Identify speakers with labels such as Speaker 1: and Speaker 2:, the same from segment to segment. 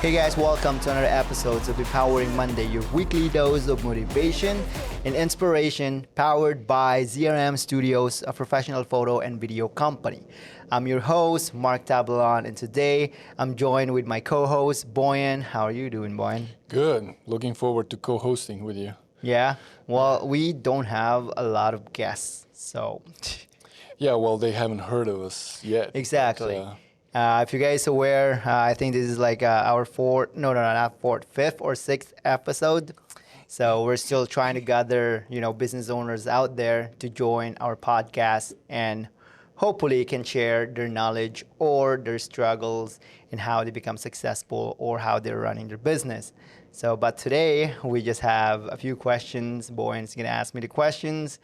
Speaker 1: Hey guys, welcome to another episode of Empowering Monday, your weekly dose of motivation and inspiration powered by ZRM Studios, a professional photo and video company. I'm your host, Mark Tabelon, and today I'm joined with my co-host, Boyan. How are you doing, Boyan?
Speaker 2: Good. Looking forward to co-hosting with you.
Speaker 1: Yeah, well, we don't have a lot of guests, so...
Speaker 2: Yeah, well, they haven't heard of us yet.
Speaker 1: Exactly.
Speaker 2: But,
Speaker 1: If you guys are aware, I think this is like our fifth or sixth episode. So we're still trying to gather, business owners out there to join our podcast and hopefully can share their knowledge or their struggles in how they become successful or how they're running their business. So, but today we just have a few questions. Boyan's gonna ask me the questions,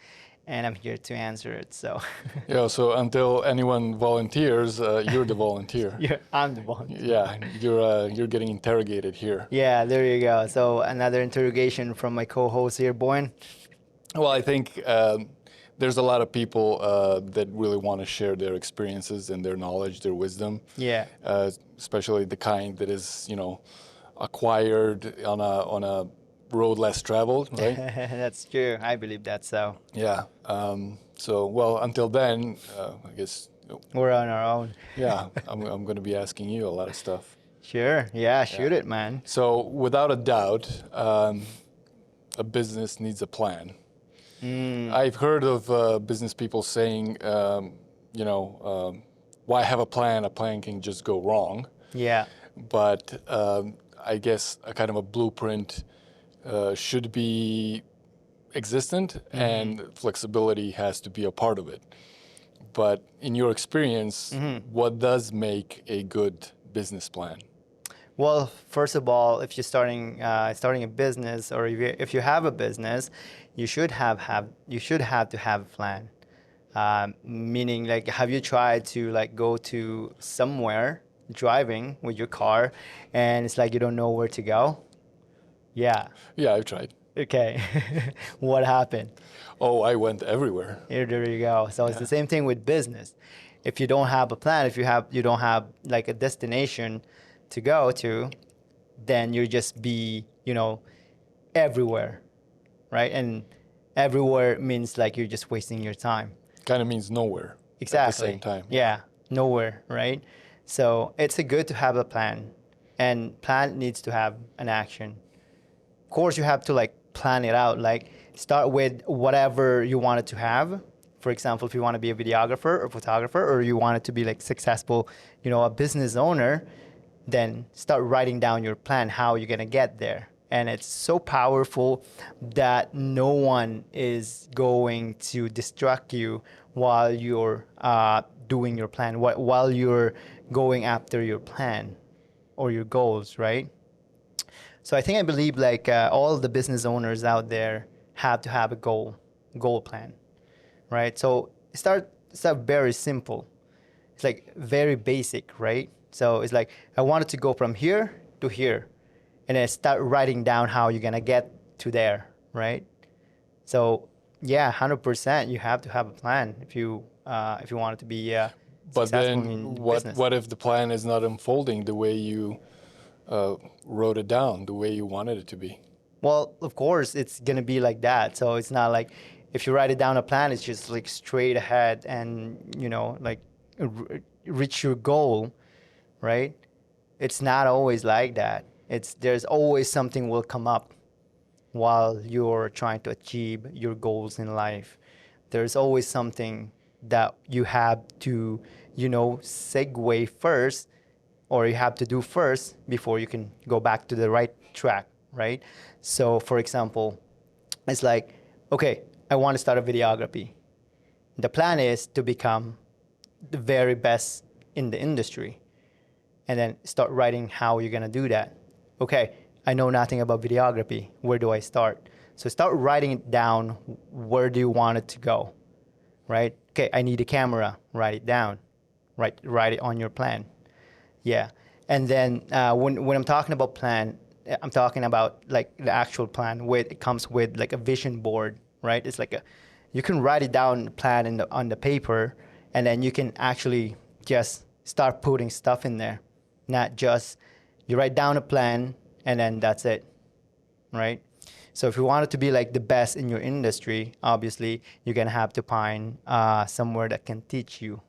Speaker 1: and I'm here to answer it. So,
Speaker 2: yeah, so until anyone volunteers, you're the volunteer.
Speaker 1: yeah, I'm the volunteer.
Speaker 2: Yeah, you're getting interrogated here.
Speaker 1: Yeah, there you go. So another interrogation from my co-host here, Boyan.
Speaker 2: Well, I think there's a lot of people that really want to share their experiences and their knowledge, their wisdom.
Speaker 1: Yeah.
Speaker 2: Especially the kind that is, acquired on a road less traveled, right?
Speaker 1: That's true. I believe that's so.
Speaker 2: Yeah. Well, until then, I guess.
Speaker 1: We're on our own.
Speaker 2: Yeah, I'm going to be asking you a lot of stuff.
Speaker 1: Sure. Yeah, shoot it, man.
Speaker 2: So, without a doubt, a business needs a plan. I've heard of business people saying, why have a plan? A plan can just go wrong.
Speaker 1: Yeah.
Speaker 2: But I guess a kind of a blueprint should be existent, and flexibility has to be a part of it. But in your experience, what does make a good business plan?
Speaker 1: Well, first of all, if you're starting a business, or if you have a business, you should have to have a plan. Meaning, like, have you tried to go to somewhere driving with your car, and it's like you don't know where to go? Yeah.
Speaker 2: Yeah, I've tried.
Speaker 1: Okay. What happened?
Speaker 2: Oh, I went everywhere.
Speaker 1: There you go. So it's the same thing with business. If you don't have a plan, if you don't have like a destination to go to, then you just be, everywhere, right? And everywhere means like you're just wasting your time.
Speaker 2: Kind of means nowhere.
Speaker 1: Exactly.
Speaker 2: At the same time.
Speaker 1: Yeah, nowhere, right? So it's good to have a plan, and plan needs to have an action. Of course, you have to plan it out. Start with whatever you want it to have. For example, if you want to be a videographer or photographer, or you want it to be successful, a business owner, then start writing down your plan, how you're gonna get there. And it's so powerful that no one is going to distract you while you're doing your plan, while you're going after your plan or your goals, right? So I believe all the business owners out there have to have a goal plan, right? So start very simple. It's very basic, right? So it's I want it to go from here to here, and then start writing down how you're gonna get to there, right? So yeah, 100%, you have to have a plan if you want it to be
Speaker 2: But
Speaker 1: successful
Speaker 2: then,
Speaker 1: in
Speaker 2: what
Speaker 1: business.
Speaker 2: if the plan is not unfolding the way you wrote it down, the way you wanted it to be?
Speaker 1: Well, of course, it's gonna be like that. So it's not if you write it down a plan, it's just straight ahead and reach your goal, right? It's not always like that. There's always something will come up while you're trying to achieve your goals in life. There's always something that you have to, segue first, or you have to do first before you can go back to the right track, right? So, for example, it's okay, I want to start a videography. The plan is to become the very best in the industry, and then start writing how you're gonna do that. Okay, I know nothing about videography. Where do I start? So start writing it down. Where do you want it to go, right? Okay, I need a camera. Write it down. Write it on your plan. Yeah, and then when I'm talking about plan, I'm talking about the actual plan. It comes with a vision board, right? It's you can write it down, plan on the paper, and then you can actually just start putting stuff in there, not just You write down a plan, and then that's it, right? So if you want it to be like the best in your industry, obviously you're gonna have to find somewhere that can teach you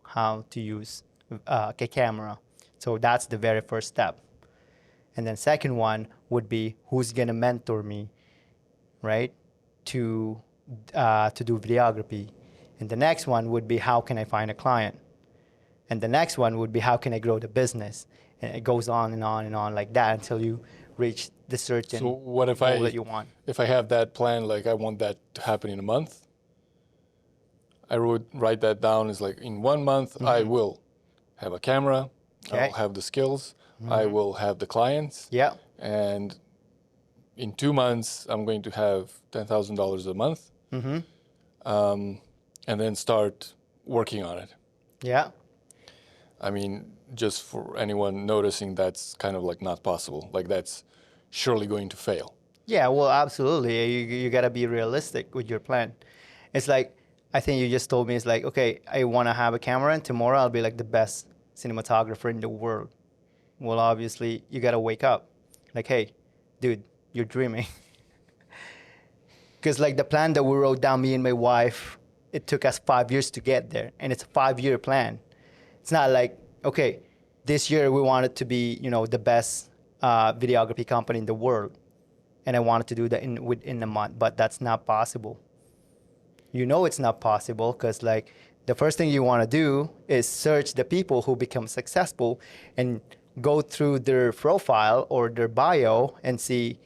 Speaker 1: how to use a camera. So that's the very first step. And then second one would be who's gonna mentor me, right? To to do videography. And the next one would be how can I find a client? And the next one would be how can I grow the business? And it goes on and on and on like that until you reach the
Speaker 2: So
Speaker 1: certain
Speaker 2: what if
Speaker 1: goal that you want.
Speaker 2: if I have that plan, like I want that to happen in a month, I would write that down as like in 1 month, I will have a camera,
Speaker 1: Okay.
Speaker 2: I'll have the skills, I will have the clients,
Speaker 1: Yeah.
Speaker 2: and in 2 months, I'm going to have $10,000 a month, and then start working on it.
Speaker 1: Yeah.
Speaker 2: I mean, just for anyone noticing, that's kind of like not possible. Like that's surely going to fail.
Speaker 1: Yeah, well, absolutely. You got to be realistic with your plan. It's like, I think you just told me, it's like, okay, I want to have a camera and tomorrow I'll be like the best cinematographer in the world. Well, obviously, you got to wake up. Like, hey, dude, you're dreaming. Because like the plan that we wrote down, me and my wife, it took us 5 years to get there. And it's a 5 year plan. It's not like, okay, this year we wanted to be, the best videography company in the world. And I wanted to do that within a month, but that's not possible. It's not possible because like the first thing you want to do is search the people who become successful and go through their profile or their bio and see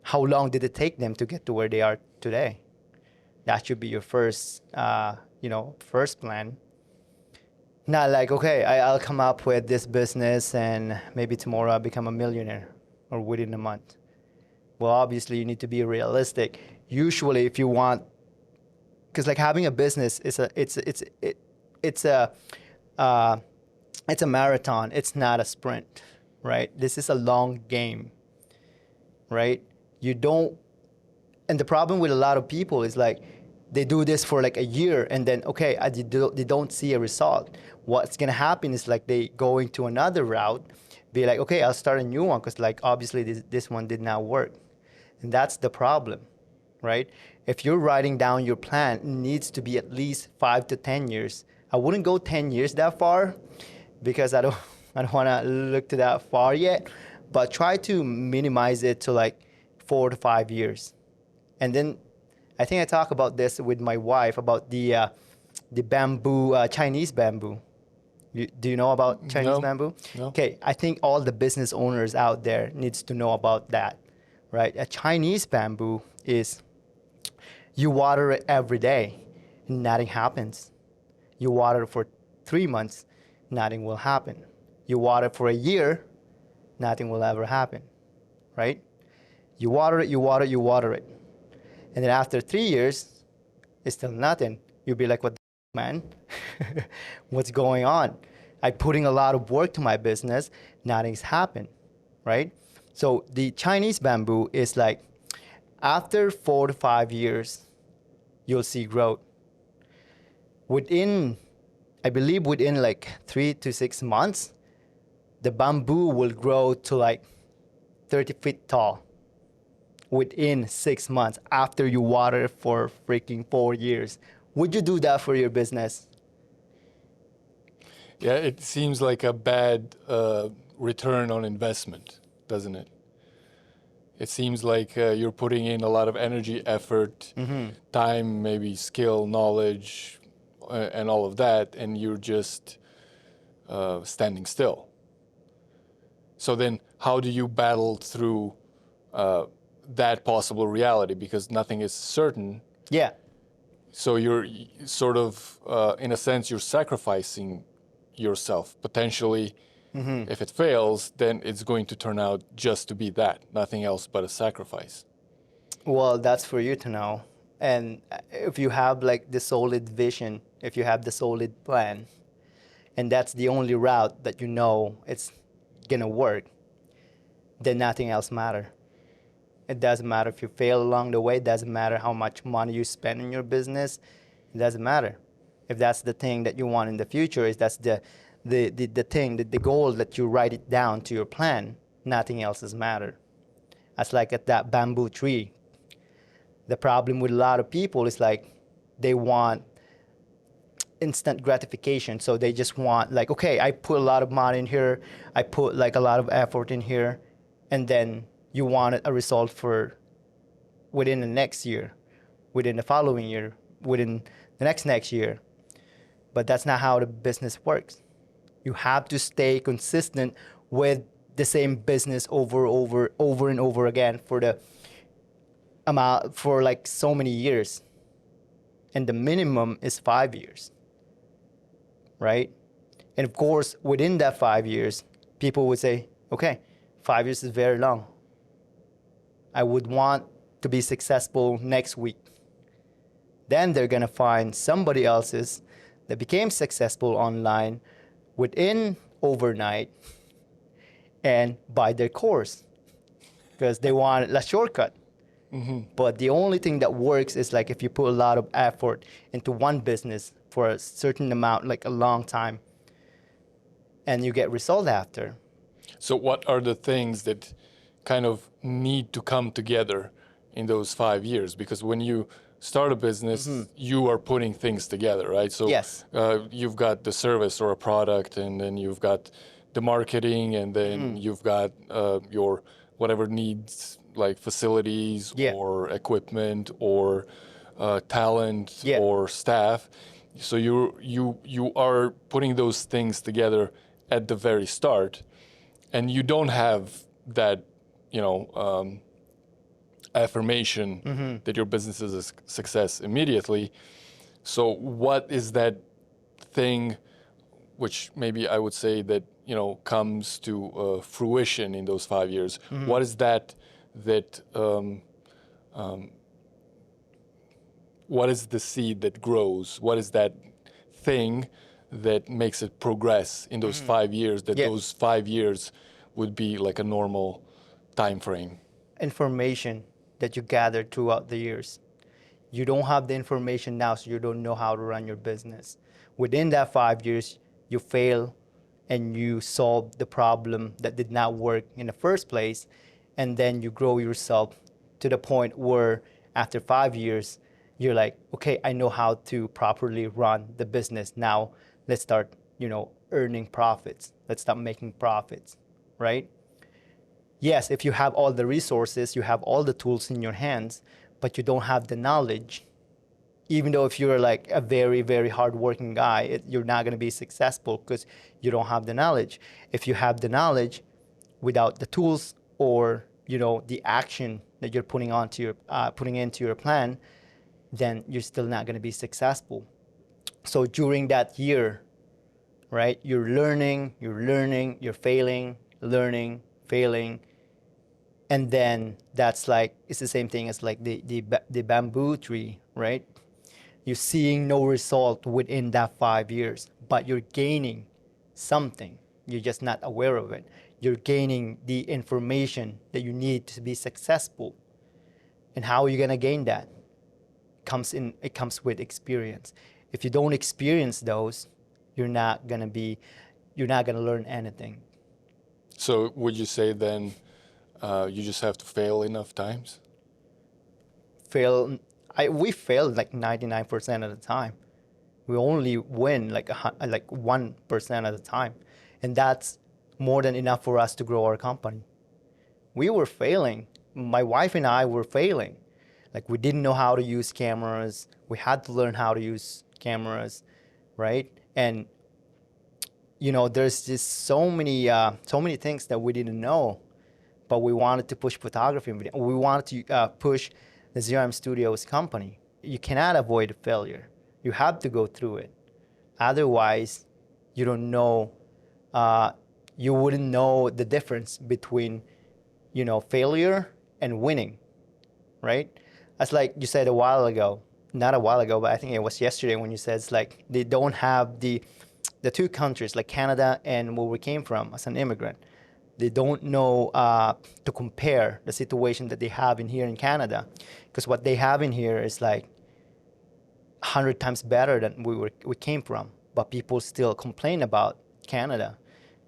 Speaker 1: how long did it take them to get to where they are today. That should be your first plan. Not like, okay, I'll come up with this business and maybe tomorrow I'll become a millionaire or within a month. Well, obviously you need to be realistic. Usually if you want, because like having a business is it's a marathon. It's not a sprint, right? This is a long game, right? You don't, and the problem with a lot of people is like they do this for like a year and then okay, they don't see a result. What's gonna happen is like they go into another route, be like, okay, I'll start a new one because like obviously this one did not work, and that's the problem, right? If you're writing down your plan, it needs to be at least 5 to 10 years. I wouldn't go 10 years that far because I don't I don't want to look to that far yet, but try to minimize it to like 4 to 5 years. And then I think I talk about this with my wife about the bamboo, Chinese bamboo. Do you know about Chinese
Speaker 2: No,
Speaker 1: bamboo?
Speaker 2: no.
Speaker 1: Okay, I think all the business owners out there needs to know about that, right? A Chinese bamboo is you water it every day, nothing happens. You water it for 3 months, nothing will happen. You water it for a year, nothing will ever happen, right? You water it, you water it, you water it. And then after 3 years, it's still nothing. You'll be like, what the man? What's going on? I'm putting a lot of work to my business, nothing's happened, right? So the Chinese bamboo is like, after 4 to 5 years, you'll see growth. I believe within like 3 to 6 months, the bamboo will grow to like 30 feet tall within 6 months after you water it for freaking 4 years. Would you do that for your business?
Speaker 2: Yeah, it seems like a bad return on investment, doesn't it? It seems like you're putting in a lot of energy, effort, time, maybe skill, knowledge, and all of that, and you're just standing still. So then, how do you battle through that possible reality? Because nothing is certain.
Speaker 1: Yeah.
Speaker 2: So you're sort of, in a sense, you're sacrificing yourself. Potentially, if it fails, then it's going to turn out just to be that, nothing else but a sacrifice.
Speaker 1: Well, that's for you to know. And if you have like the solid vision, if you have the solid plan, and that's the only route that you know it's gonna work, then nothing else matter. It doesn't matter if you fail along the way. It doesn't matter how much money you spend in your business. It doesn't matter. If that's the thing that you want in the future, is that's the thing, the goal that you write it down to your plan, nothing else is matter. As like at that bamboo tree. The problem with a lot of people is like they want instant gratification. So they just want like, okay, I put a lot of money in here, I put like a lot of effort in here, and then you want a result for within the next year, within the following year, within the next year. But that's not how the business works. You have to stay consistent with the same business over and over again for the amount for like so many years. And the minimum is 5 years, right? And of course, within that 5 years, people would say, okay, 5 years is very long. I would want to be successful next week. Then they're going to find somebody else's that became successful online within overnight and buy their course because they want a shortcut. But the only thing that works is like if you put a lot of effort into one business for a certain amount, like a long time, and you get result after.
Speaker 2: So what are the things that kind of need to come together in those 5 years? Because when you start a business, you are putting things together, right? So
Speaker 1: Yes.
Speaker 2: you've got the service or a product, and then you've got the marketing, and then you've got your whatever needs, like facilities
Speaker 1: Yeah.
Speaker 2: or equipment or talent
Speaker 1: Yeah.
Speaker 2: or staff. So you are putting those things together at the very start, and you don't have that, affirmation that your business is a success immediately. So what is that thing which maybe I would say that comes to fruition in those 5 years? What is that what is the seed that grows? What is that thing that makes it progress in those 5 years, that
Speaker 1: Yeah.
Speaker 2: those 5 years would be like a normal time frame?
Speaker 1: Information that you gathered throughout the years. You don't have the information now, so you don't know how to run your business. Within that 5 years, you fail and you solve the problem that did not work in the first place, and then you grow yourself to the point where after 5 years, you're like, okay, I know how to properly run the business. Now let's start, earning profits. Let's start making profits, right? Yes, if you have all the resources, you have all the tools in your hands, but you don't have the knowledge, even though if you're like a very, very hardworking guy, you're not going to be successful because you don't have the knowledge. If you have the knowledge without the tools or, the action that you're putting into your plan, then you're still not going to be successful. So during that year, right, you're learning, you're failing, learning, failing, and then that's like it's the same thing as like the bamboo tree, right? You're seeing no result within that 5 years, but you're gaining something. You're just not aware of it. You're gaining the information that you need to be successful. And how are you gonna gain that? It comes with experience. If you don't experience those, you're not gonna learn anything.
Speaker 2: So would you say then you just have to fail enough times?
Speaker 1: We fail like 99% of the time. We only win like 1% of the time, and that's more than enough for us to grow our company. We were failing. My wife and I were failing. Like we didn't know how to use cameras. We had to learn how to use cameras, right? And there's just so many things that we didn't know, but we wanted to push photography. We wanted to push the ZRM Studios company. You cannot avoid failure. You have to go through it. Otherwise, you don't know. You wouldn't know the difference between, failure and winning, right? That's like you said a while ago. Not a while ago, but I think it was yesterday when you said it's like they don't have the two countries like Canada and where we came from as an immigrant. They don't know to compare the situation that they have in here in Canada, because what they have in here is like 100 times better than we came from. But people still complain about Canada,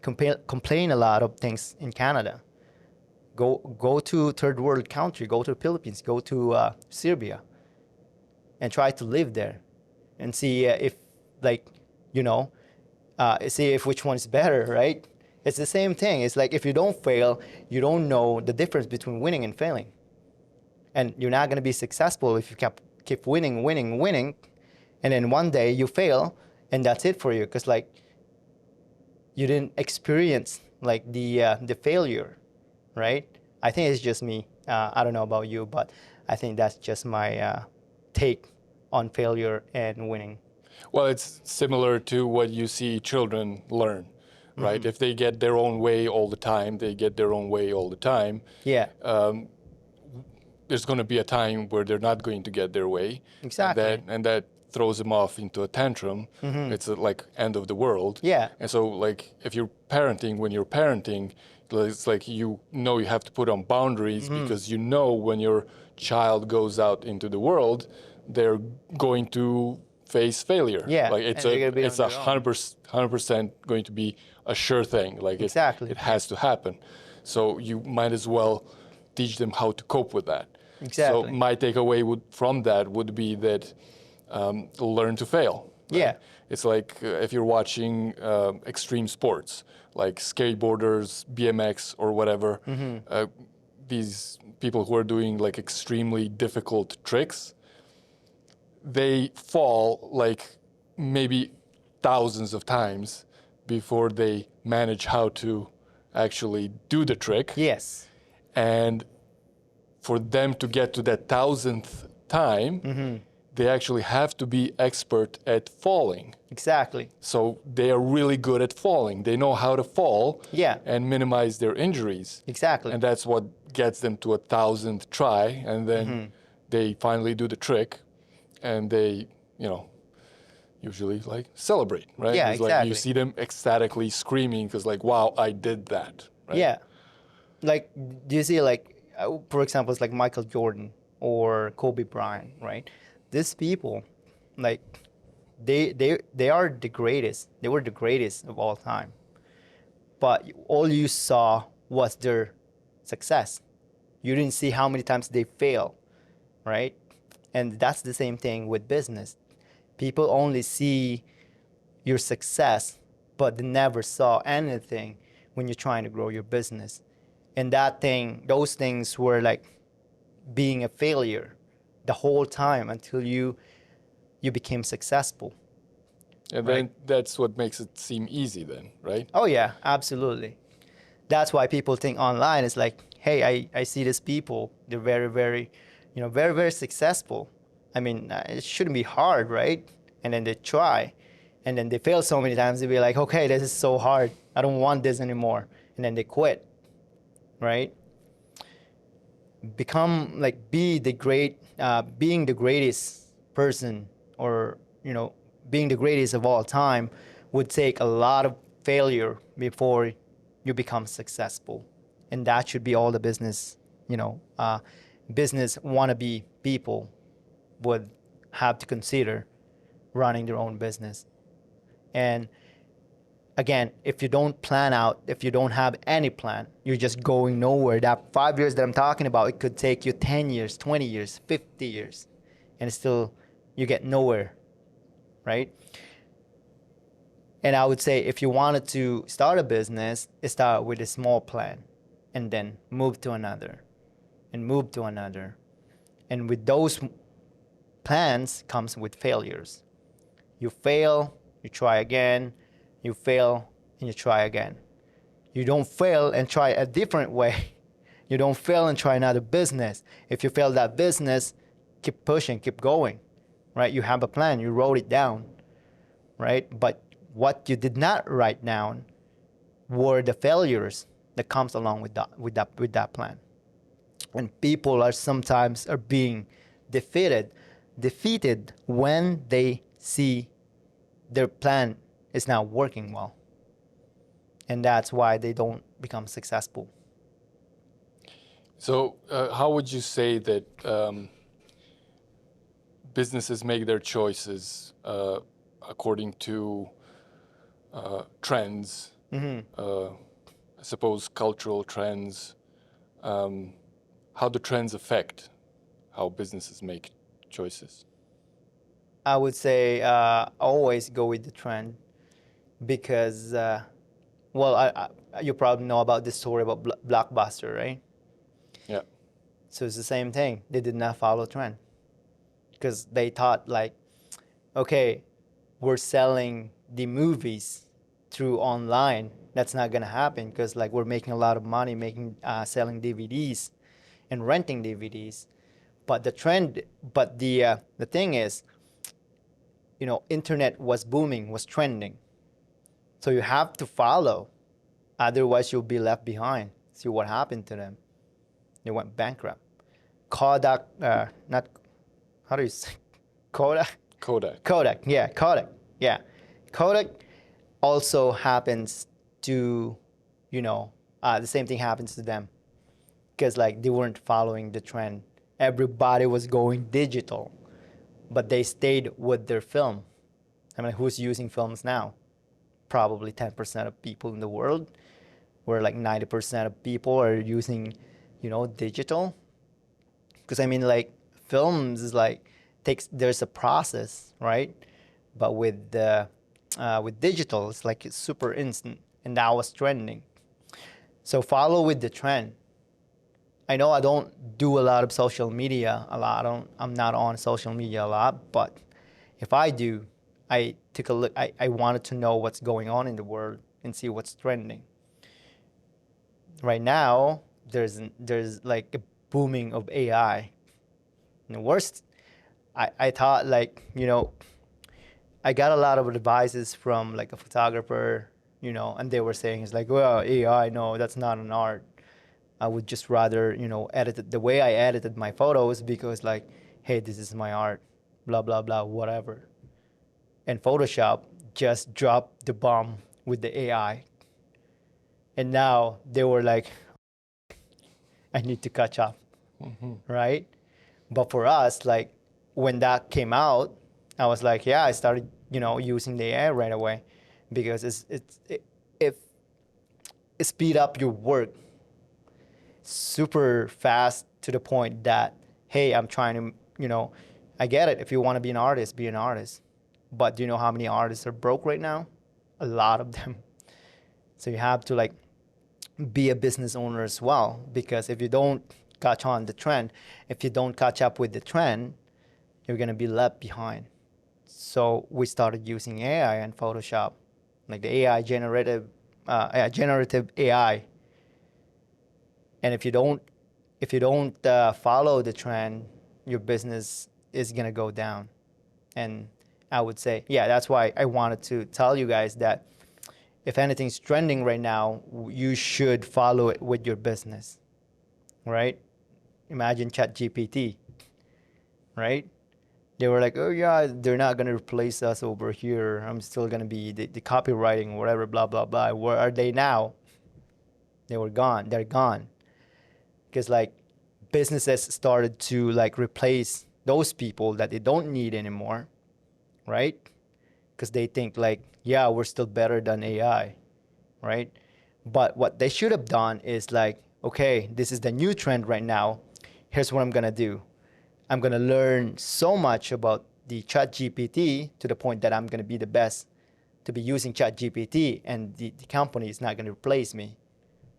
Speaker 1: complain a lot of things in Canada. Go to third world country, go to the Philippines, go to Serbia, and try to live there, and see if like you know see if which one's better, right? It's the same thing. It's like if you don't fail, you don't know the difference between winning and failing, and you're not going to be successful if you keep winning, winning, winning, and then one day you fail, and that's it for you, because like you didn't experience like the failure, right? I think it's just me. I don't know about you, but I think that's just my take on failure and winning.
Speaker 2: Well, it's similar to what you see children learn, right? If they get their own way all the time, they get their own way all the time.
Speaker 1: Yeah,
Speaker 2: There's going to be a time where they're not going to get their way,
Speaker 1: exactly.
Speaker 2: and that throws them off into a tantrum. It's like end of the world.
Speaker 1: Yeah.
Speaker 2: And so, like, if you're parenting, when you're parenting, it's like you know you have to put on boundaries because you know when your child goes out into the world, they're going to face failure.
Speaker 1: Yeah,
Speaker 2: Like
Speaker 1: and they're gonna be
Speaker 2: it's
Speaker 1: on
Speaker 2: a
Speaker 1: their own.
Speaker 2: 100% going to be a sure thing. Like
Speaker 1: Exactly.
Speaker 2: it has to happen. So you might as well teach them how to cope with that. So
Speaker 1: Exactly.
Speaker 2: my takeaway from that would be that learn to fail. Right?
Speaker 1: Yeah.
Speaker 2: It's like if you're watching extreme sports, like skateboarders, BMX, or whatever, these people who are doing like extremely difficult tricks, they fall like maybe thousands of times before they manage how to actually do the trick.
Speaker 1: Yes.
Speaker 2: And for them to get to that thousandth time, they actually have to be expert at falling.
Speaker 1: Exactly.
Speaker 2: So they are really good at falling. They know how to fall
Speaker 1: Yeah.
Speaker 2: and minimize their injuries.
Speaker 1: Exactly.
Speaker 2: And that's what gets them to a thousandth try. And then they finally do the trick and they, usually like celebrate, right?
Speaker 1: Yeah,
Speaker 2: It's like you
Speaker 1: exactly.
Speaker 2: see them ecstatically screaming because like, wow, I did that. Right?
Speaker 1: Yeah. Like, do you see, like, for example, it's like Michael Jordan or Kobe Bryant, right? These people, like, they are the greatest. They were the greatest of all time. But all you saw was their success. You didn't see how many times they fail, right? And that's the same thing with business. People only see your success, but they never saw anything when you're trying to grow your business. And those things were like being a failure the whole time until you became successful.
Speaker 2: And
Speaker 1: Right.
Speaker 2: then that's what makes it seem easy then, right?
Speaker 1: Oh yeah, absolutely. That's why people think online is like, hey, I see these people, they're very, very, very, very successful. I mean, it shouldn't be hard, right? And then they try, and then they fail so many times, they be like, okay, this is so hard. I don't want this anymore. And then they quit, right? Being the greatest person, or being the greatest of all time, would take a lot of failure before you become successful. And that should be all the business wannabe people would have to consider running their own business. And again, if you don't plan out, if you don't have any plan, you're just going nowhere. That 5 years that I'm talking about, it could take you 10 years, 20 years, 50 years, and still you get nowhere, right? And I would say if you wanted to start a business, start with a small plan and then move to another and move to another. And with those plans comes with failures. You fail, you try again, you fail, and you try again. You don't fail and try a different way. You don't fail and try another business. If you fail that business, keep pushing, keep going, right? You have a plan, you wrote it down, right? But what you did not write down were the failures that comes along with that plan. And people are sometimes being defeated when they see their plan is not working well. And that's why they don't become successful.
Speaker 2: So how would you say that businesses make their choices according to trends, I suppose cultural trends, how the trends affect how businesses make choices?
Speaker 1: I would say always go with the trend because, well, you probably know about this story about Blockbuster, right?
Speaker 2: Yeah.
Speaker 1: So it's the same thing. They did not follow trend because they thought like, okay, we're selling the movies through online. That's not gonna happen because like we're making a lot of money making selling DVDs and renting DVDs. But the thing is, internet was booming, was trending. So you have to follow, otherwise you'll be left behind. See what happened to them? They went bankrupt. Kodak, not how do you say Kodak?
Speaker 2: Kodak.
Speaker 1: Kodak, yeah, Kodak, yeah. Kodak also happens to, the same thing happens to them because like they weren't following the trend. Everybody was going digital, but they stayed with their film. I mean, who's using films now? Probably 10% of people in the world, where like 90% of people are using, digital. Because I mean, like films is like there's a process, right? But with digital, it's like it's super instant, and that was trending. So follow with the trend. I know I don't do a lot of social media a lot. I'm not on social media a lot, but if I do, I took a look. I wanted to know what's going on in the world and see what's trending. Right now, there's like a booming of AI. And the worst, I thought like, I got a lot of advices from like a photographer, and they were saying it's like, well, AI, no, that's not an art. I would just rather, edit it the way I edited my photos because like, hey, this is my art, blah, blah, blah, whatever. And Photoshop just dropped the bomb with the AI. And now they were like, I need to catch up, right? But for us, like when that came out, I was like, yeah, I started, using the AI right away because it speed up your work super fast to the point that, hey, I'm trying to, I get it. If you want to be an artist, be an artist. But do you know how many artists are broke right now? A lot of them. So you have to like be a business owner as well because if you don't catch on the trend, if you don't catch up with the trend, you're gonna be left behind. So we started using AI and Photoshop, like the generative AI. And if you don't follow the trend, your business is gonna go down. And I would say, yeah, that's why I wanted to tell you guys that if anything's trending right now, you should follow it with your business, right? Imagine ChatGPT, right? They were like, oh yeah, they're not gonna replace us over here. I'm still gonna be the copywriting, whatever, blah blah blah. Where are they now? They were gone. They're gone. Because like businesses started to like replace those people that they don't need anymore, right? Because they think like, yeah, we're still better than AI, right? But what they should have done is like, okay, this is the new trend right now. Here's what I'm gonna do. I'm gonna learn so much about the Chat GPT to the point that I'm gonna be the best to be using Chat GPT, and the company is not gonna replace me,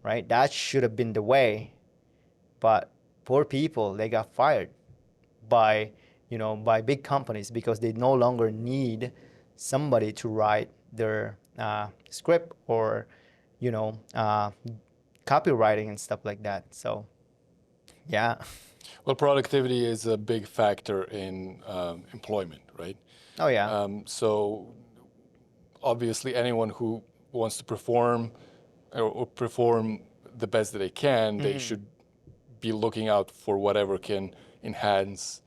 Speaker 1: right? That should have been the way. But poor people, they got fired by, by big companies because they no longer need somebody to write their script or, you know, uh, copywriting and stuff like that. So, yeah.
Speaker 2: Well, productivity is a big factor in employment, right?
Speaker 1: Oh, yeah.
Speaker 2: So obviously, anyone who wants to perform or perform the best that they can, they should be looking out for whatever can enhance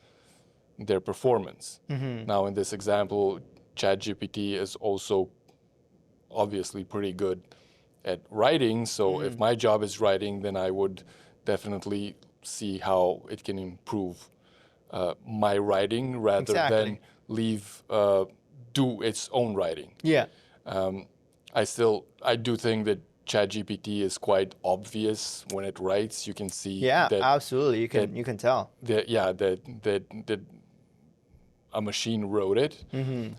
Speaker 2: their performance. Now, in this example, ChatGPT is also obviously pretty good at writing. So if my job is writing, then I would definitely see how it can improve my writing rather
Speaker 1: Exactly.
Speaker 2: than leave do its own writing.
Speaker 1: Yeah.
Speaker 2: I do think that ChatGPT is quite obvious when it writes. You can see
Speaker 1: Yeah,
Speaker 2: that
Speaker 1: absolutely.
Speaker 2: that
Speaker 1: You can tell.
Speaker 2: that a machine wrote it,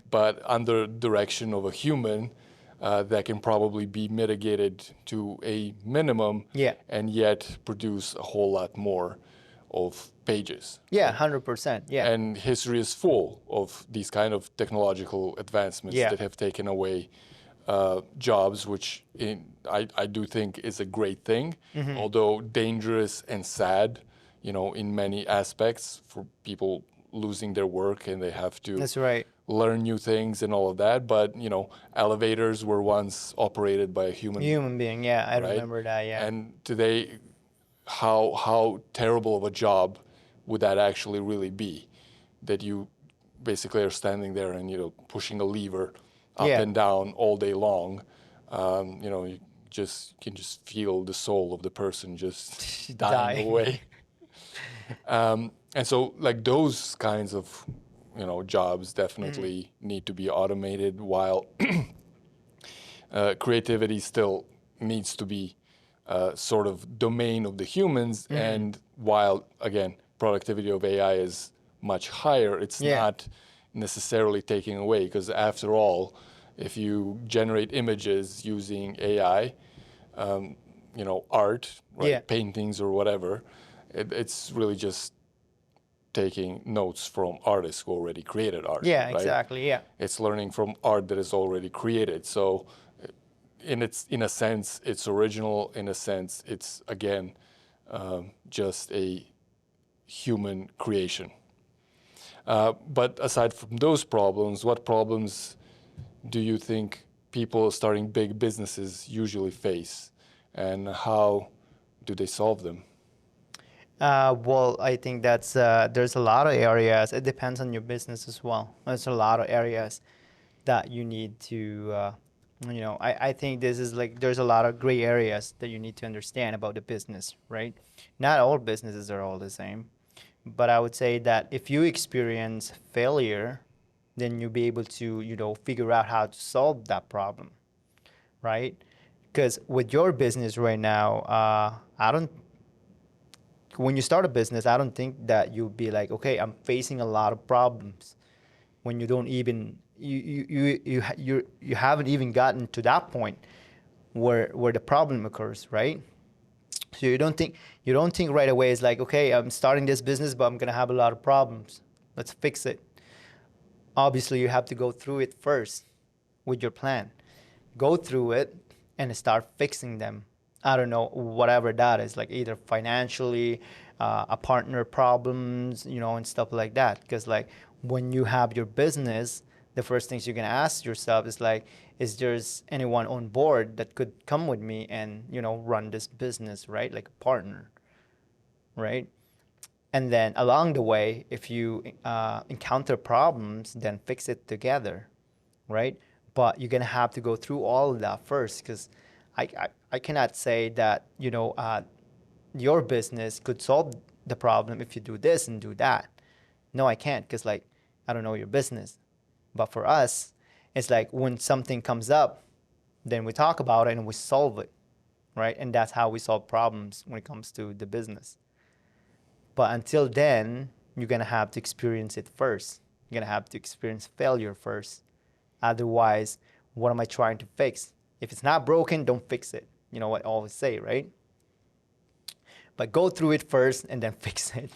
Speaker 2: but under direction of a human, that can probably be mitigated to a minimum,
Speaker 1: Yeah.
Speaker 2: and yet produce a whole lot more of pages.
Speaker 1: Yeah,
Speaker 2: Right?
Speaker 1: 100%. Yeah.
Speaker 2: And history is full of these kind of technological advancements
Speaker 1: Yeah.
Speaker 2: that have taken away jobs, which I do think is a great thing, although dangerous and sad, in many aspects for people losing their work and they have to
Speaker 1: That's right.
Speaker 2: learn new things and all of that. But, elevators were once operated by a human,
Speaker 1: Human being. Yeah, I
Speaker 2: right?
Speaker 1: remember that. Yeah.
Speaker 2: And today, how terrible of a job would that actually really be? That you basically are standing there and pushing a lever up
Speaker 1: Yeah.
Speaker 2: and down all day long. You can just feel the soul of the person just dying
Speaker 1: Die.
Speaker 2: away. And so like those kinds of jobs definitely need to be automated, while creativity still needs to be sort of domain of the humans. And while again productivity of AI is much higher, it's
Speaker 1: Yeah.
Speaker 2: not necessarily taking away, because after all, if you generate images using AI, art, right,
Speaker 1: Yeah.
Speaker 2: paintings or whatever, it's really just taking notes from artists who already created art,
Speaker 1: Yeah,
Speaker 2: right?
Speaker 1: exactly. Yeah.
Speaker 2: It's learning from art that is already created. So in a sense, it's original. In a sense, it's again just a human creation. But aside from those problems, what problems do you think people starting big businesses usually face, and how do they solve them?
Speaker 1: Well, I think there's a lot of areas. It depends on your business as well. There's a lot of areas that you need to, I think this is like there's a lot of gray areas that you need to understand about the business, right? Not all businesses are all the same, but I would say that if you experience failure, then you'll be able to, figure out how to solve that problem, right? Because with your business right now, I don't when you start a business, I don't think that you'll be like, okay, I'm facing a lot of problems when you don't even you haven't even gotten to that point where the problem occurs, right? So you don't think right away it's like, okay, I'm starting this business, but I'm gonna have a lot of problems. Let's fix it. Obviously, you have to go through it first with your plan. Go through it and start fixing them. I don't know, whatever that is, like either financially, a partner problems, and stuff like that. Because like when you have your business, the first things you're gonna ask yourself is like, is there's anyone on board that could come with me and run this business, right? Like a partner, right? And then along the way, if you encounter problems, then fix it together, right? But you're gonna have to go through all of that first, because I cannot say that your business could solve the problem if you do this and do that. No, I can't, because like I don't know your business. But for us, it's like when something comes up, then we talk about it and we solve it, right? And that's how we solve problems when it comes to the business. But until then, you're gonna have to experience it first. You're gonna have to experience failure first. Otherwise, what am I trying to fix? If it's not broken, don't fix it. You know what I always say, right? But go through it first and then fix it.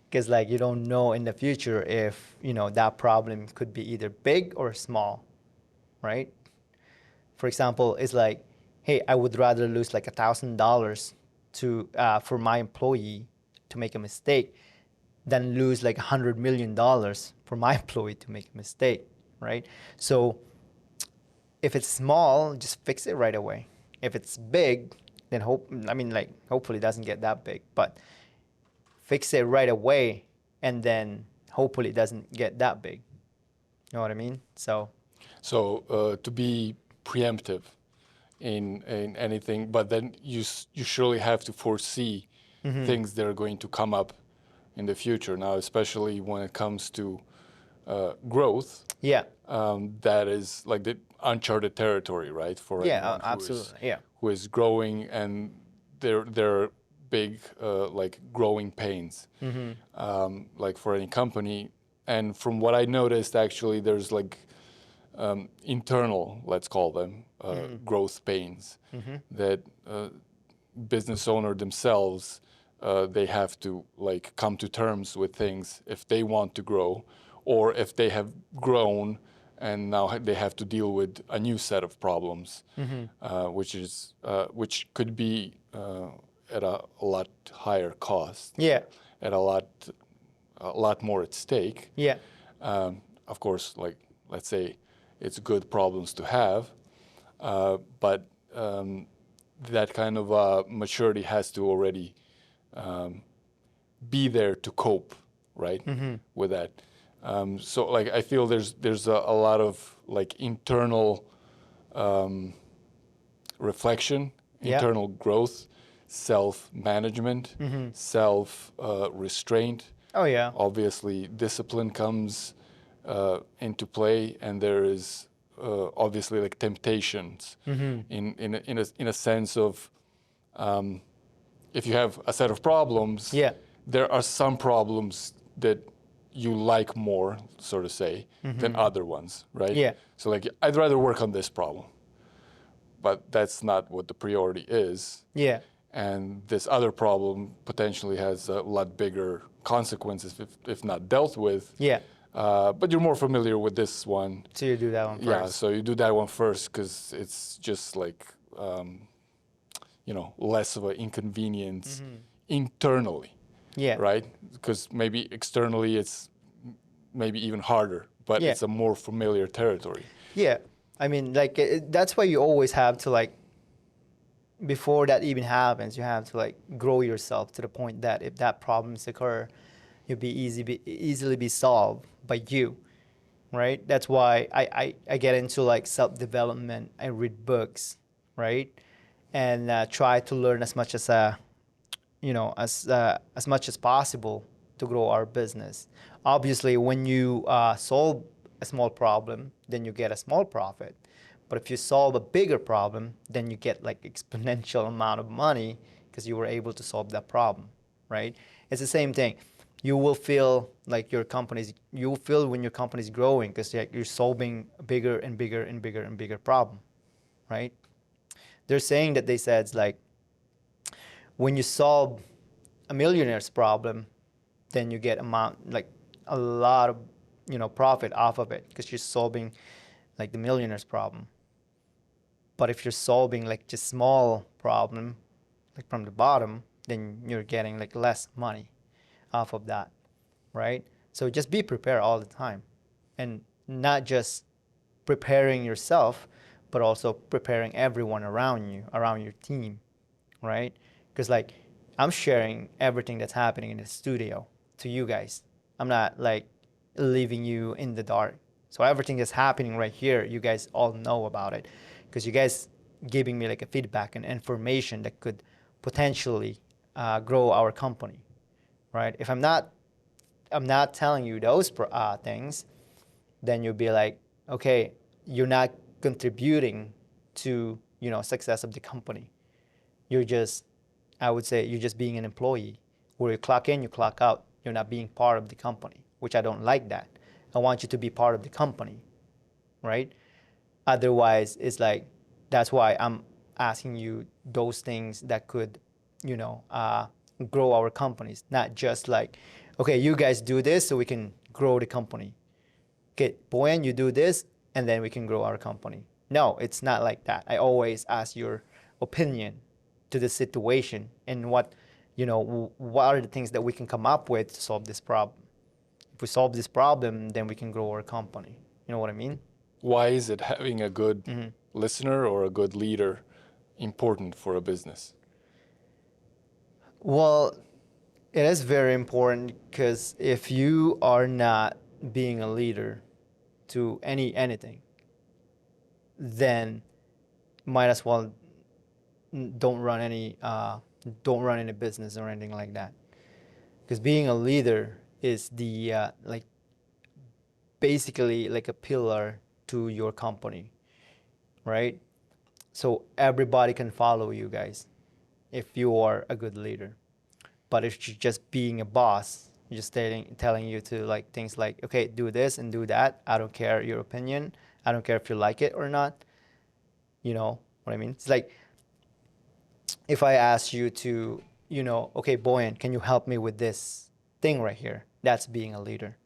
Speaker 1: Because like you don't know in the future if that problem could be either big or small, right? For example, it's like, hey, I would rather lose like $1,000 to for my employee to make a mistake than lose like $100 million for my employee to make a mistake, right? So if it's small, just fix it right away. If it's big, then hopefully it doesn't get that big, but fix it right away, and then hopefully it doesn't get that big. You know what I mean?
Speaker 2: So to be preemptive in anything, but then you surely have to foresee things that are going to come up in the future. Now, especially when it comes to growth,
Speaker 1: yeah,
Speaker 2: that is like uncharted territory, right? For
Speaker 1: Yeah,
Speaker 2: anyone
Speaker 1: absolutely. Yeah.
Speaker 2: who is growing, and there are big like growing pains, like for any company. And from what I noticed, actually, there's like internal, let's call them, growth pains that business owner themselves they have to like come to terms with things if they want to grow, or if they have grown and now they have to deal with a new set of problems, which could be at a lot higher cost,
Speaker 1: Yeah.
Speaker 2: at a lot more at stake.
Speaker 1: Yeah.
Speaker 2: Of course, like let's say it's good problems to have, but that kind of maturity has to already be there to cope, right, with that. So like I feel there's a lot of like internal reflection,
Speaker 1: Yeah.
Speaker 2: internal growth, self-management, self-restraint.
Speaker 1: Oh yeah.
Speaker 2: Obviously, discipline comes into play, and there is obviously like temptations in a sense of if you have a set of problems,
Speaker 1: Yeah.
Speaker 2: there are some problems that you like more, so to say, than other ones, right?
Speaker 1: Yeah.
Speaker 2: So like I'd rather work on this problem, but that's not what the priority is.
Speaker 1: Yeah.
Speaker 2: And this other problem potentially has a lot bigger consequences if not dealt with.
Speaker 1: Yeah.
Speaker 2: But you're more familiar with this one.
Speaker 1: So you do that one
Speaker 2: Yeah,
Speaker 1: first.
Speaker 2: so you do that one first because it's just like, less of an inconvenience internally,
Speaker 1: Yeah.
Speaker 2: right? Because maybe externally it's maybe even harder, but
Speaker 1: Yeah.
Speaker 2: it's a more familiar territory.
Speaker 1: Yeah. I mean, like that's why you always have to like before that even happens, you have to like grow yourself to the point that if that problems occur, you'll easily be solved by you, right? That's why I get into like self-development. I read books, right? And try to learn as much as much as possible to grow our business. Obviously, when you solve a small problem, then you get a small profit. But if you solve a bigger problem, then you get like exponential amount of money because you were able to solve that problem, right? It's the same thing. You will feel like you will feel when your company is growing because you're solving a bigger and bigger and bigger and bigger problem, right? They're saying that they said it's like when you solve a millionaire's problem, then you get a lot of profit off of it because you're solving like the millionaire's problem. But if you're solving like just small problem, like from the bottom, then you're getting like less money off of that, right? So just be prepared all the time, and not just preparing yourself, but also preparing everyone around you, around your team, right? Because like I'm sharing everything that's happening in the studio to you guys. I'm not like leaving you in the dark. So everything that's happening right here, you guys all know about it, because you guys giving me like a feedback and information that could potentially grow our company, right? If I'm not telling you those things, then you'll be like, okay, you're not contributing to success of the company. You're just, I would say, you're just being an employee where you clock in, you clock out. You're not being part of the company, which I don't like that. I want you to be part of the company, right? Otherwise, it's like, that's why I'm asking you those things that could, grow our companies, not just like, okay, you guys do this so we can grow the company. Okay, Boyan, you do this, and then we can grow our company. No, it's not like that. I always ask your opinion to the situation and what are the things that we can come up with to solve this problem. If we solve this problem, then we can grow our company. You know what I mean?
Speaker 2: Why is it having a good listener or a good leader important for a business?
Speaker 1: Well, it is very important because if you are not being a leader to anything, then might as well don't run any business or anything like that. Because being a leader is the like basically like a pillar to your company. right? So everybody can follow you guys if you are a good leader. But if you're just being a boss, just telling you to like things like, okay, do this and do that. I don't care your opinion. I don't care if you like it or not. You know what I mean? It's like if I ask you to, okay, Boyan, can you help me with this thing right here? That's being a leader.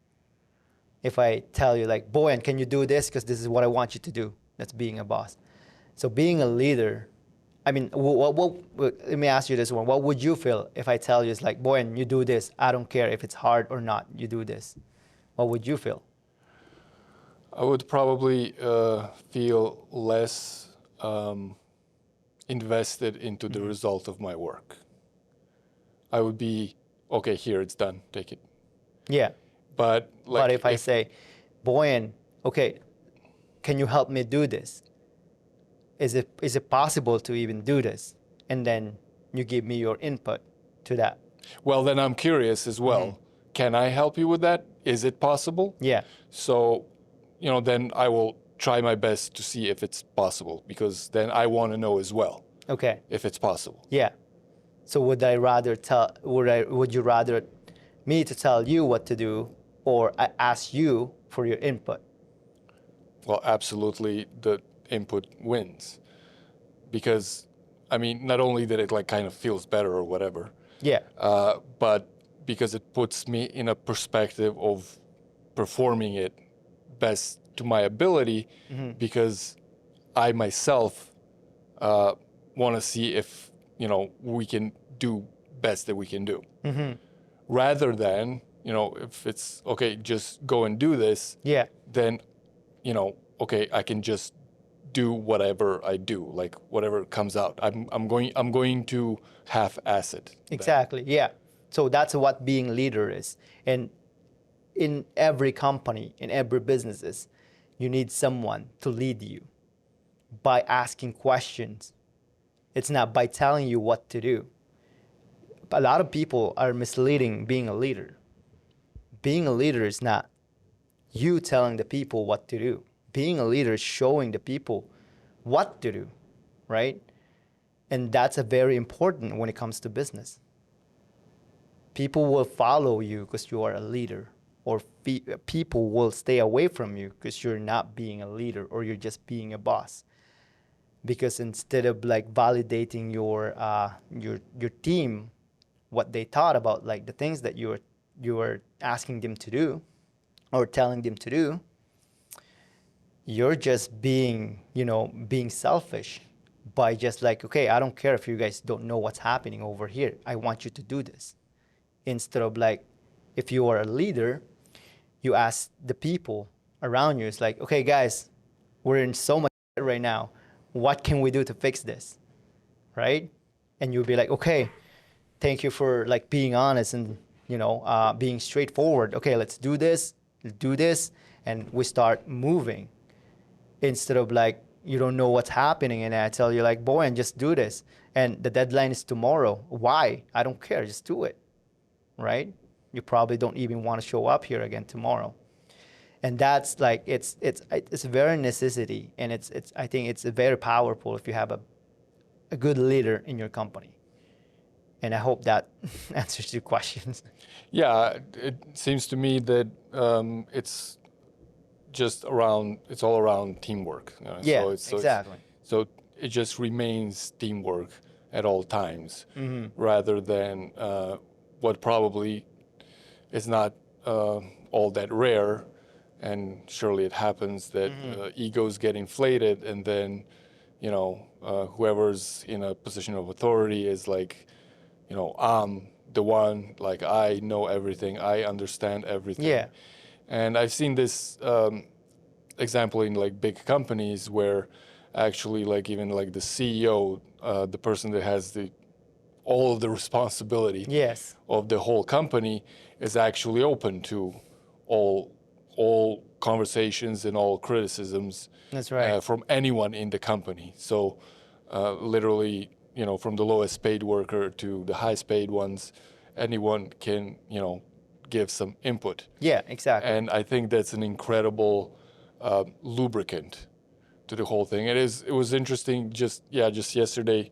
Speaker 1: If I tell you like, Boyan, can you do this because this is what I want you to do? That's being a boss. So being a leader, I mean, let me ask you this one. What would you feel if I tell you it's like, Boyan, you do this. I don't care if it's hard or not. You do this. What would you feel?
Speaker 2: I would probably feel less invested into the result of my work. I would be, okay, here, it's done, take it.
Speaker 1: Yeah.
Speaker 2: But like,
Speaker 1: But if I say, Boyan, okay, can you help me do this? Is it possible to even do this? And then you give me your input to that.
Speaker 2: well, then I'm curious as well. Can I help you with that? Is it possible?
Speaker 1: Yeah.
Speaker 2: So, then I will try my best to see if it's possible, because then I want to know as well
Speaker 1: Okay.
Speaker 2: if it's possible.
Speaker 1: Yeah. So would you rather me to tell you what to do, or I ask you for your input?
Speaker 2: Well, absolutely, the input wins, because, I mean, not only that it like kind of feels better or whatever,
Speaker 1: Yeah.
Speaker 2: but because it puts me in a perspective of performing it best to my ability, because I myself want to see if we can do best that we can do, rather than if it's okay, just go and do this.
Speaker 1: Yeah.
Speaker 2: Then okay, I can just do whatever I do, like whatever comes out. I'm going to half-ass it.
Speaker 1: Exactly. Yeah. So that's what being leader is. And in every company, in every businesses, you need someone to lead you by asking questions. It's not by telling you what to do. A lot of people are misleading being a leader. Being a leader is not you telling the people what to do. Being a leader is showing the people what to do, right? And that's a very important when it comes to business. People will follow you because you are a leader, or people will stay away from you because you're not being a leader or you're just being a boss. Because instead of like validating your team, what they thought about like the things that you were asking them to do or telling them to do, you're just being selfish by just like, okay, I don't care if you guys don't know what's happening over here. I want you to do this. Instead of like, if you are a leader, you ask the people around you, it's like, okay, guys, we're in so much right now. What can we do to fix this? Right? And you'll be like, okay, thank you for like being honest and being straightforward. Okay, let's do this, and we start moving. Instead of like you don't know what's happening, and I tell you like, boy, and just do this, and the deadline is tomorrow. Why? I don't care. Just do it. Right? You probably don't even want to show up here again tomorrow. And that's like it's a very necessity, and it's I think it's very powerful if you have a good leader in your company. And I hope that answers your questions.
Speaker 2: Yeah, it seems to me that it's it's all around teamwork.
Speaker 1: Yeah,
Speaker 2: So
Speaker 1: exactly.
Speaker 2: so it just remains teamwork at all times, rather than what probably is not all that rare, and surely it happens that egos get inflated, and then whoever's in a position of authority is like, I'm the one, like I know everything, I understand everything.
Speaker 1: Yeah.
Speaker 2: And I've seen this example in like big companies where actually like even like the CEO, the person that has all of the responsibility
Speaker 1: Yes.
Speaker 2: of the whole company, is actually open to all conversations and all criticisms.
Speaker 1: That's right.
Speaker 2: From anyone in the company. So literally, from the lowest paid worker to the highest paid ones, anyone can give some input.
Speaker 1: Yeah, exactly.
Speaker 2: And I think that's an incredible lubricant to the whole thing. It was interesting. Just yesterday,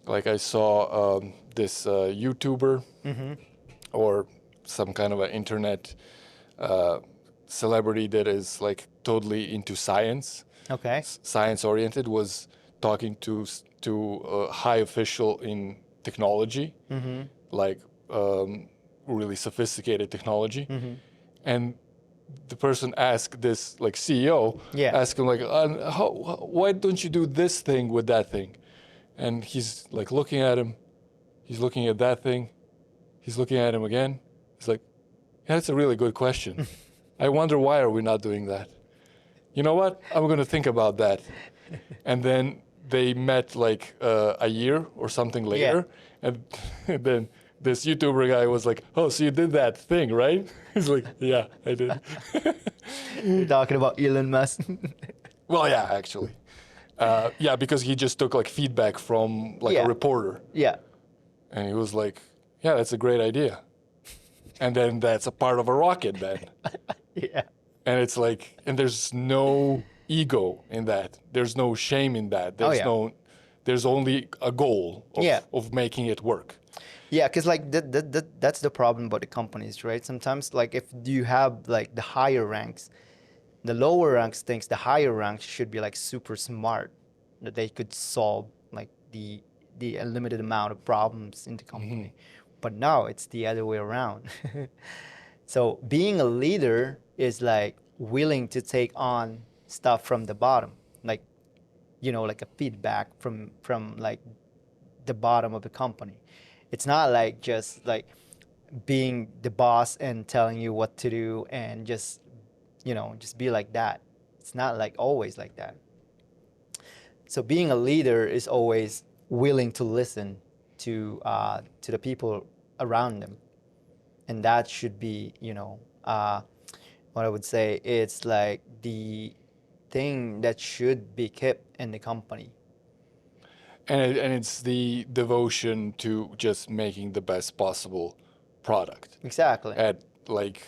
Speaker 2: like I saw this YouTuber or some kind of an internet celebrity that is like totally into science,
Speaker 1: Okay.
Speaker 2: science oriented, was talking to a high official in technology, like really sophisticated technology, and the person asked this like CEO,
Speaker 1: Yeah.
Speaker 2: asked him like, why don't you do this thing with that thing? And he's like looking at him, he's looking at that thing, he's looking at him again. He's like, yeah, that's a really good question. I wonder why are we not doing that? You know what? I'm going to think about that. And then they met like a year or something later. And then this YouTuber guy was like, oh, so you did that thing, right? He's like, yeah, I did.
Speaker 1: You're talking about Elon Musk.
Speaker 2: Well, yeah, actually. Yeah, because he just took like feedback from like a
Speaker 1: Yeah.
Speaker 2: reporter.
Speaker 1: Yeah.
Speaker 2: And he was like, yeah, that's a great idea. And then that's a part of a rocket then.
Speaker 1: Yeah.
Speaker 2: And it's like, and there's no ego in that. There's no shame in that.
Speaker 1: Oh, yeah.
Speaker 2: There's only a goal
Speaker 1: Yeah.
Speaker 2: of making it work.
Speaker 1: Yeah, because like that's the problem about the companies, right? Sometimes like if you have like the higher ranks, the lower ranks thinks the higher ranks should be like super smart, that they could solve like the unlimited amount of problems in the company. But now it's the other way around. So being a leader is like willing to take on stuff from the bottom, like like a feedback from like the bottom of the company. It's not like just like being the boss and telling you what to do and just be like that. It's not like always like that. So being a leader is always willing to listen to the people around them, and that should be what I would say. It's like the thing that should be kept in the company.
Speaker 2: And it's the devotion to just making the best possible product
Speaker 1: Exactly.
Speaker 2: at like,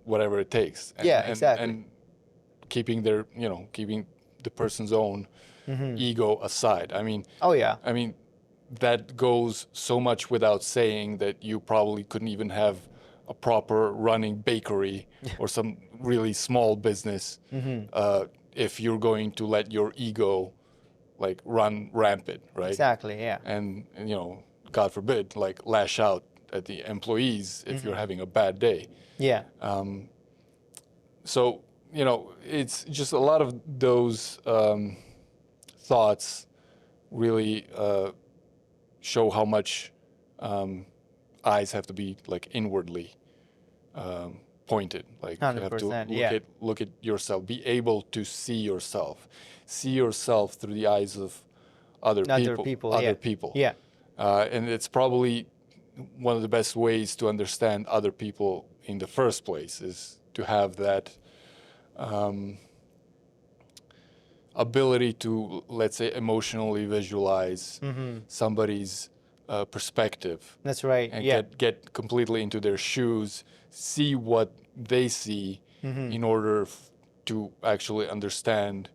Speaker 2: whatever it takes.
Speaker 1: Yeah, exactly.
Speaker 2: And keeping keeping the person's own ego aside.
Speaker 1: Oh yeah.
Speaker 2: I mean, that goes so much without saying that you probably couldn't even have a proper running bakery or some really small business if you're going to let your ego like run rampant, right?
Speaker 1: Exactly. Yeah.
Speaker 2: And God forbid, like lash out at the employees if you're having a bad day.
Speaker 1: Yeah.
Speaker 2: So it's just a lot of those thoughts really show how much eyes have to be like inwardly pointed. Like you have to
Speaker 1: 100%. Yeah.
Speaker 2: look at yourself, be able to see yourself through the eyes of other people.
Speaker 1: Yeah. Yeah.
Speaker 2: And it's probably one of the best ways to understand other people in the first place is to have that ability to, let's say, emotionally visualize somebody's perspective.
Speaker 1: That's right.
Speaker 2: And
Speaker 1: Yeah.
Speaker 2: get completely into their shoes, see what they see in order to actually understand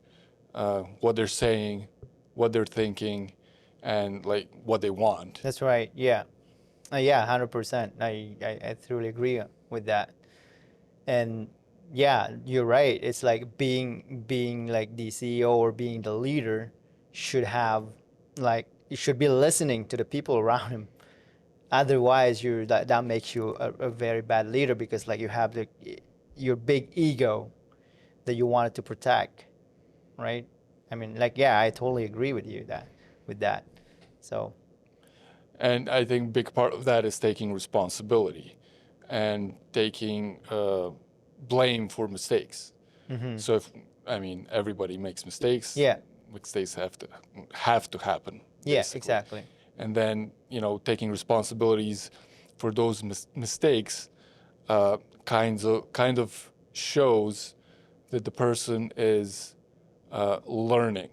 Speaker 2: what they're saying, what they're thinking, and like what they want.
Speaker 1: That's right. Yeah. Yeah. 100%. I truly agree with that. And yeah, you're right. It's like being like the CEO or being the leader should have like you should be listening to the people around him. Otherwise, that makes you a very bad leader because like you have your big ego that you wanted to protect, right? I mean, like yeah, I totally agree with you with that. So
Speaker 2: And I think big part of that is taking responsibility and taking blame for mistakes. So everybody makes mistakes.
Speaker 1: yeah,
Speaker 2: Mistakes have to happen.
Speaker 1: yeah,
Speaker 2: Basically.
Speaker 1: exactly.
Speaker 2: And then taking responsibilities for those mistakes kind of shows that the person is learning.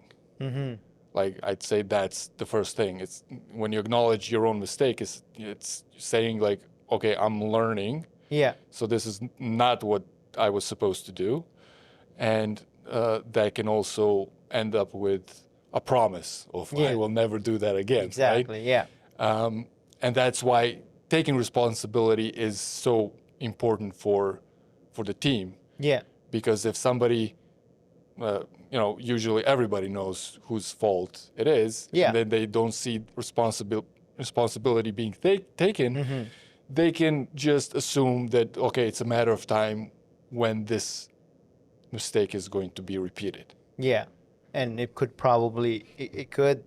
Speaker 2: Like I'd say that's the first thing. It's when you acknowledge your own mistake. It's saying like, okay, I'm learning.
Speaker 1: Yeah.
Speaker 2: So this is not what I was supposed to do, and that can also end up with a promise of
Speaker 1: Yeah.
Speaker 2: I will never do that again.
Speaker 1: Exactly.
Speaker 2: Right?
Speaker 1: Yeah.
Speaker 2: And that's why taking responsibility is so important for the team,
Speaker 1: Yeah.
Speaker 2: because if somebody, usually everybody knows whose fault it is,
Speaker 1: Yeah.
Speaker 2: and then they don't see responsibility being taken, they can just assume that, okay, it's a matter of time when this mistake is going to be repeated.
Speaker 1: Yeah. And it could it could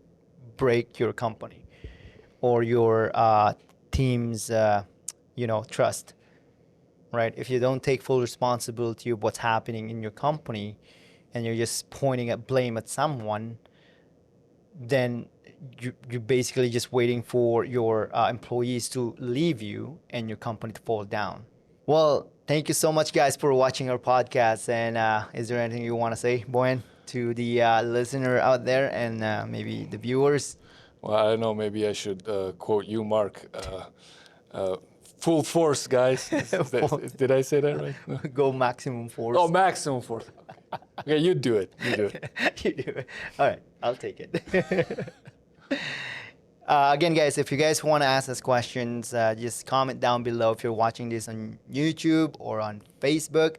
Speaker 1: break your company or your team's, trust, right? If you don't take full responsibility of what's happening in your company and you're just pointing at blame at someone, then you're basically just waiting for your employees to leave you and your company to fall down. Well, thank you so much, guys, for watching our podcast. And is there anything you want to say, Boyan, to the listener out there and maybe the viewers?
Speaker 2: Well, I don't know, maybe I should quote you, Mark. Full force, guys. Did I say that right? No.
Speaker 1: Go maximum force.
Speaker 2: Oh, maximum force. Okay, you do it. You do it.
Speaker 1: You do it. All right, I'll take it. Again, guys, if you guys want to ask us questions, just comment down below if you're watching this on YouTube or on Facebook.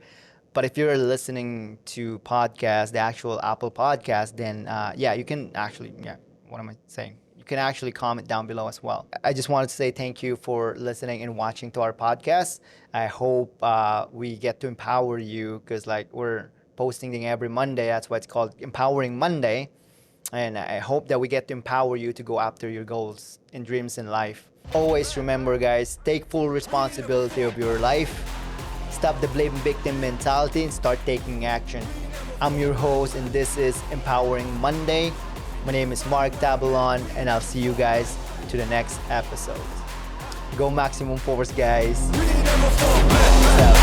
Speaker 1: But if you're listening to podcast, the actual Apple podcast, then you can actually, what am I saying? You can actually comment down below as well. I just wanted to say thank you for listening and watching to our podcast. I hope we get to empower you, because we're posting every Monday. That's why it's called Empowering Monday. And I hope that we get to empower you to go after your goals and dreams in life. Always remember, guys, take full responsibility of your life. Stop the blame victim mentality and start taking action. I'm your host, and this is Empowering Monday. My name is Mark Tabalon, and I'll see you guys to the next episode. Go maximum force, guys. Peace out.